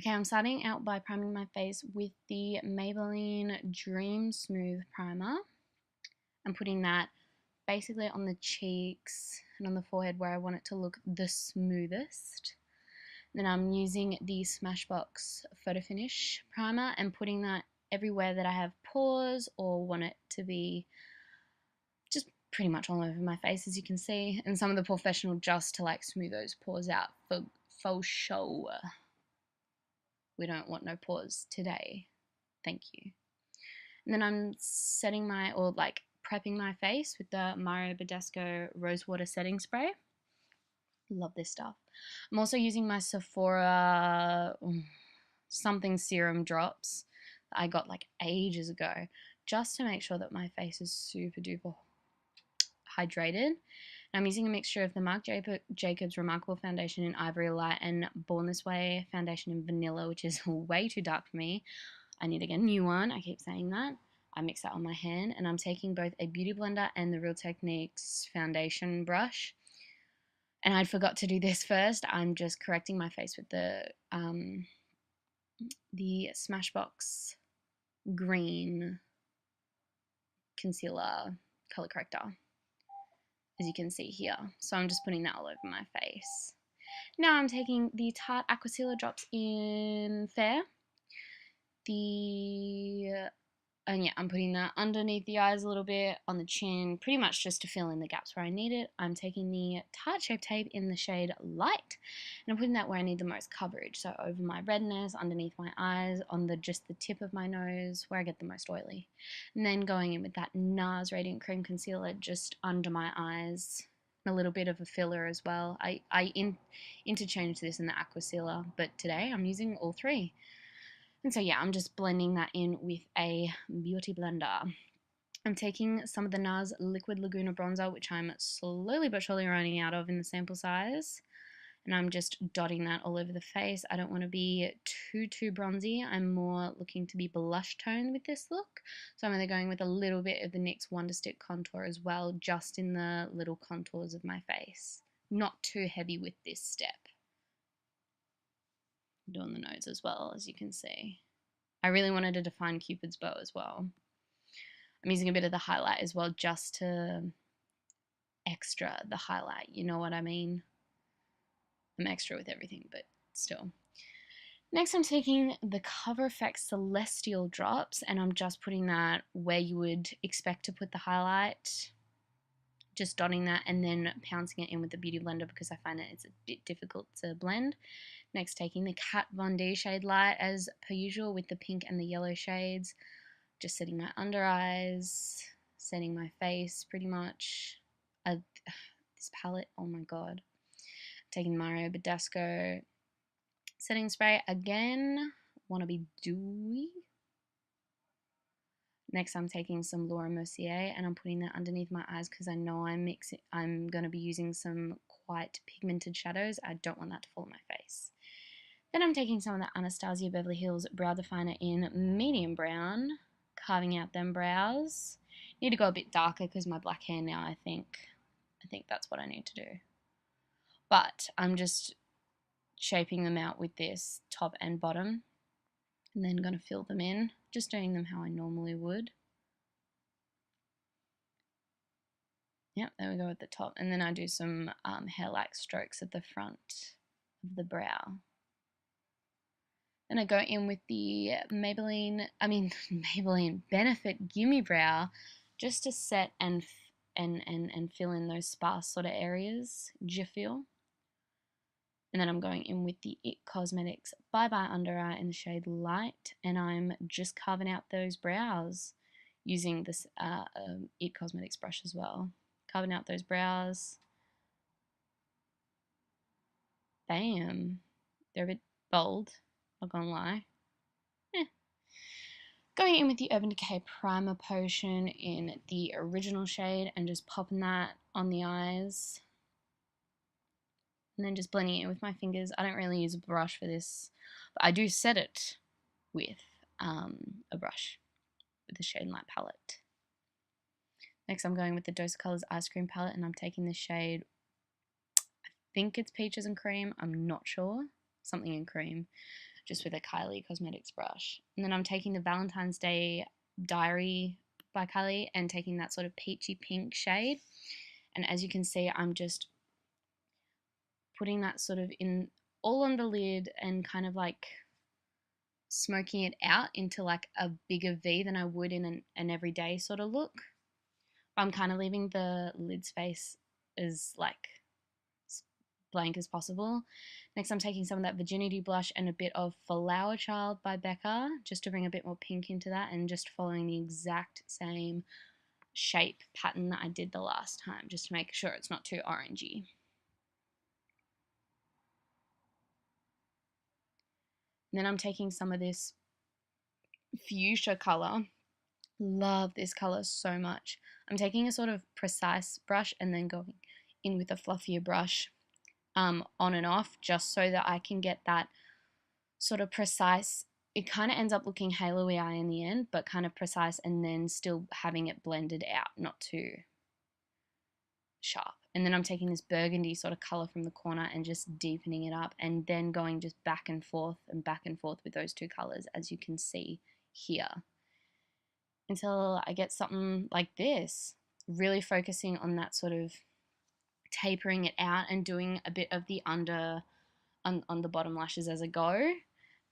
Okay, I'm starting out by priming my face with the Maybelline Dream Smooth Primer. I'm putting that basically on the cheeks and on the forehead where I want it to look the smoothest. Then I'm using the Smashbox Photo Finish Primer and putting that everywhere that I have pores or want it to be just pretty much all over my face, as you can see. And some of the professional just to like smooth those pores out for faux show. We don't want no pores today. Thank you. And then I'm setting prepping my face with the Mario Badescu Rosewater Setting Spray. Love this stuff. I'm also using my Sephora something serum drops that I got like ages ago, just to make sure that my face is super duper hydrated. I'm using a mixture of the Marc Jacobs Remarkable Foundation in Ivory Light and Born This Way Foundation in Vanilla, which is way too dark for me. I need to get a new one. I keep saying that. I mix that on my hand, and I'm taking both a Beauty Blender and the Real Techniques foundation brush. And I forgot to do this first. I'm just correcting my face with the Smashbox Green Concealer Color Corrector, as you can see here. So I'm just putting that all over my face. Now I'm taking the Tarte Aquasealer drops in Fair. I'm putting that underneath the eyes a little bit, on the chin, pretty much just to fill in the gaps where I need it. I'm taking the Tarte Shape Tape in the shade Light, and I'm putting that where I need the most coverage. So over my redness, underneath my eyes, on just the tip of my nose, where I get the most oily. And then going in with that NARS Radiant Cream Concealer just under my eyes. A little bit of a filler as well. I interchange this in the Aquasealer, but today I'm using all three. And so yeah, I'm just blending that in with a beauty blender. I'm taking some of the NARS Liquid Laguna Bronzer, which I'm slowly but surely running out of in the sample size. And I'm just dotting that all over the face. I don't want to be too bronzy. I'm more looking to be blush toned with this look. So I'm only going with a little bit of the NYX Wonder Stick contour as well, just in the little contours of my face. Not too heavy with this step. Doing the nose as well, as you can see. I really wanted to define Cupid's bow as well. I'm using a bit of the highlight as well, just to extra the highlight, you know what I mean? I'm extra with everything, but still. Next, I'm taking the Cover FX Celestial drops, and I'm just putting that where you would expect to put the highlight. Just dotting that and then pouncing it in with the Beauty Blender because I find that it's a bit difficult to blend. Next, taking the Kat Von D shade Light as per usual with the pink and the yellow shades. Just setting my under eyes, setting my face pretty much. This palette, oh my god. Taking Mario Badescu setting spray again. Want to be dewy. Next, I'm taking some Laura Mercier and I'm putting that underneath my eyes because I know I'm going to be using some quite pigmented shadows. I don't want that to fall on my face. Then I'm taking some of the Anastasia Beverly Hills Brow Definer in medium brown, carving out them brows. Need to go a bit darker because my black hair now, I think that's what I need to do. But I'm just shaping them out with this top and bottom, and then going to fill them in, just doing them how I normally would. Yep, there we go at the top. And then I do some hair-like strokes at the front of the brow. Then I go in with the Maybelline Benefit Gimme Brow just to set and fill in those sparse sort of areas. Do you feel? And then I'm going in with the It Cosmetics Bye Bye Under Eye in the shade Light, and I'm just carving out those brows using this It Cosmetics brush as well. Carving out those brows. Bam. They're a bit bold, not gonna lie. Going in with the Urban Decay Primer Potion in the original shade and just popping that on the eyes. And then just blending it with my fingers. I don't really use a brush for this, but I do set it with a brush with the Shade Light palette. Next, I'm going with the Dose of Colors Ice Cream palette, and I'm taking the shade, I think it's Peaches and Cream, I'm not sure, something in cream. just with a Kylie Cosmetics brush. And then I'm taking the Valentine's Day Diary by Kylie and taking that sort of peachy pink shade. And as you can see, I'm just putting that sort of in all on the lid and kind of like smoking it out into like a bigger V than I would in an everyday sort of look. I'm kind of leaving the lid space as like blank as possible. Next, I'm taking some of that Virginity blush and a bit of Flower Child by Becca just to bring a bit more pink into that, and just following the exact same shape pattern that I did the last time, just to make sure it's not too orangey. And then I'm taking some of this fuchsia color. Love this color so much. I'm taking a sort of precise brush and then going in with a fluffier brush on and off, just so that I can get that sort of precise. It kind of ends up looking halo-y eye in the end, but kind of precise, and then still having it blended out, not too sharp. And then I'm taking this burgundy sort of color from the corner and just deepening it up, and then going just back and forth with those two colors, as you can see here, until I get something like this. Really focusing on that sort of tapering it out and doing a bit of the under on the bottom lashes as I go.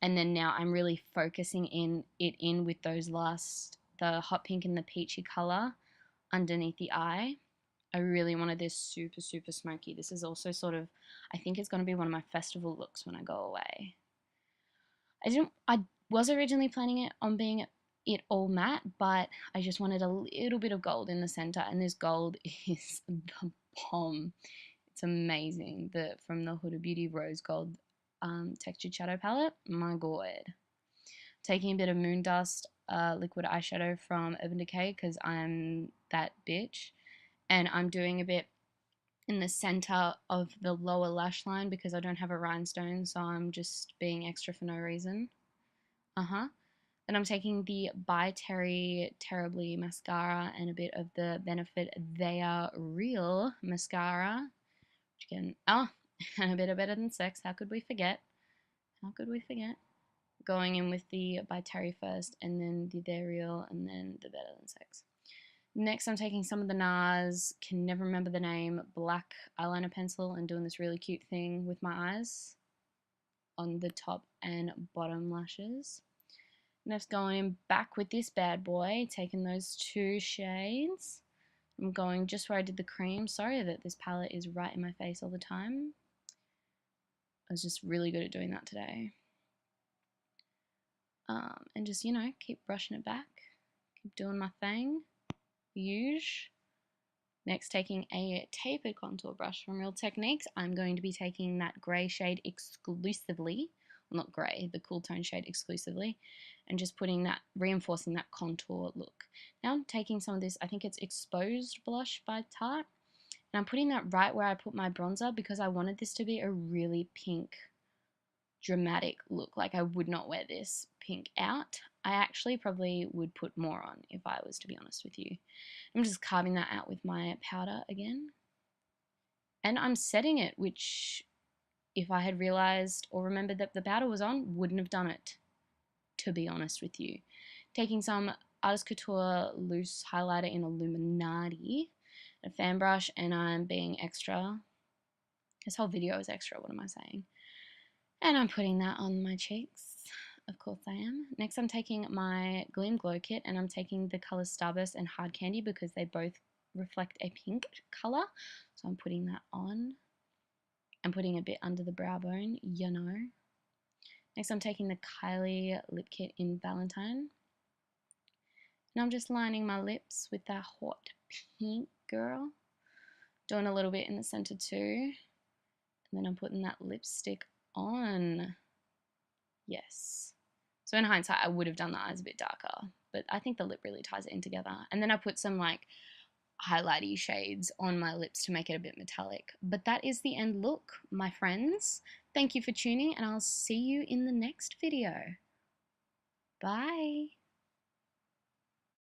And then now I'm really focusing in with those the hot pink and the peachy color underneath the eye. I really wanted this super, super smoky. This is also sort of, I think it's going to be one of my festival looks when I go away. I was originally planning it on being it all matte, but I just wanted a little bit of gold in the center, and this gold is the bomb. It's amazing. From the Huda Beauty Rose Gold textured shadow palette. My god. Taking a bit of Moon Dust liquid eyeshadow from Urban Decay, because I'm that bitch. And I'm doing a bit in the center of the lower lash line because I don't have a rhinestone, so I'm just being extra for no reason. Then I'm taking the By Terry Terribly mascara and a bit of the Benefit They Are Real mascara. Which again, and a bit of Better Than Sex. How could we forget? How could we forget? Going in with the By Terry first, and then the They're Real, and then the Better Than Sex. Next, I'm taking some of the NARS, can never remember the name, black eyeliner pencil, and doing this really cute thing with my eyes on the top and bottom lashes. Next, going back with this bad boy, taking those two shades. I'm going just where I did the cream. Sorry that this palette is right in my face all the time. I was just really good at doing that today. And just, keep brushing it back. Keep doing my thing. Huge. Next, taking a tapered contour brush from Real Techniques. I'm going to be taking that grey shade exclusively. Well, not grey, the cool tone shade exclusively. And just reinforcing that contour look. Now I'm taking some of this, I think it's Exposed blush by Tarte. And I'm putting that right where I put my bronzer because I wanted this to be a really pink, dramatic look. Like, I would not wear this pink out. I actually probably would put more on if I was to be honest with you. I'm just carving that out with my powder again. And I'm setting it, which if I had realized or remembered that the powder was on, wouldn't have done it, to be honest with you. Taking some Artist Couture loose highlighter in Illuminati, a fan brush, and I'm being extra. This whole video is extra, what am I saying? And I'm putting that on my cheeks. Of course I am. Next, I'm taking my Gleam Glow Kit, and I'm taking the colors Starburst and Hard Candy because they both reflect a pink color. So I'm putting that on. I'm putting a bit under the brow bone, Next, I'm taking the Kylie Lip Kit in Valentine. And I'm just lining my lips with that hot pink, girl. Doing a little bit in the center too. And then I'm putting that lipstick on. Yes. So in hindsight, I would have done the eyes a bit darker, but I think the lip really ties it in together. And then I put some like highlighty shades on my lips to make it a bit metallic. But that is the end look, my friends. Thank you for tuning, and I'll see you in the next video. Bye.